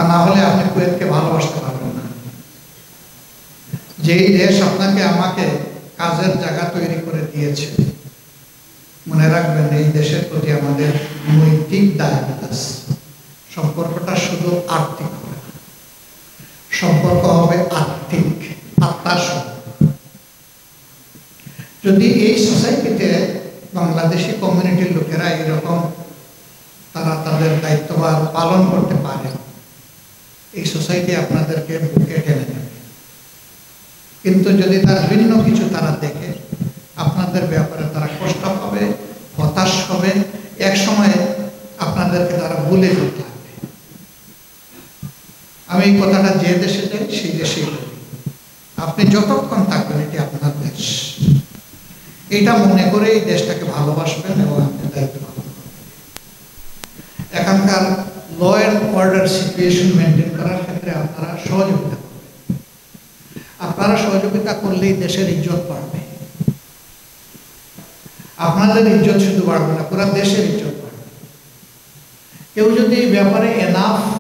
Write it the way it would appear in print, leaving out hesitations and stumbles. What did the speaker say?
তা না হলে আপনি কুয়েতকে ভালোবাসতে পারবেন না। যেই দেশ আপনাকে আমাকে কাজের জায়গা তৈরি করে দিয়েছে, মনে রাখবেন এই দেশের প্রতি আমাদের নৈতিক দায়িত্ব আছে। সম্পর্কটা শুধু আর্থিক হবে না, সম্পর্ক হবে আত্মিক, আত্মার সম্পর্ক। যদি এই সোসাইটিতে বাংলাদেশি কমিউনিটির লোকেরা এরকম তারা তাদের দায়িত্বভার পালন করতে পারে, এই সোসাইটি আপনাদেরকে বুকে টেনে নেবে। কিন্তু যদি তার ভিন্ন কিছু তারা দেখে, আপনাদের ব্যাপারে তারা কষ্ট পাবে, হতাশ হবে, এক সময় আপনাদেরকে তারা ভুলে যেতে হবে। আমি এই কথাটা যে দেশে যাই সেই দেশেই বলি, আপনি যতক্ষণ থাকবেন এটি আপনার দেশ, এটা মনে করে এই দেশটাকে ভালোবাসবেন এবং আপনি দায়িত্ব পালন করবেন। এখানকার law and order situation maintain করার ক্ষেত্রে আপনারা সহযোগিতা করবেন। আপনারা সহযোগিতা করলেই দেশের ইজ্জত বাড়বে। আপনাদের ইজ্জত শুধু বাড়বে না, পুরো দেশের ইজ্জত বাড়বে। কেউ যদি এই ব্যাপারে এনাফ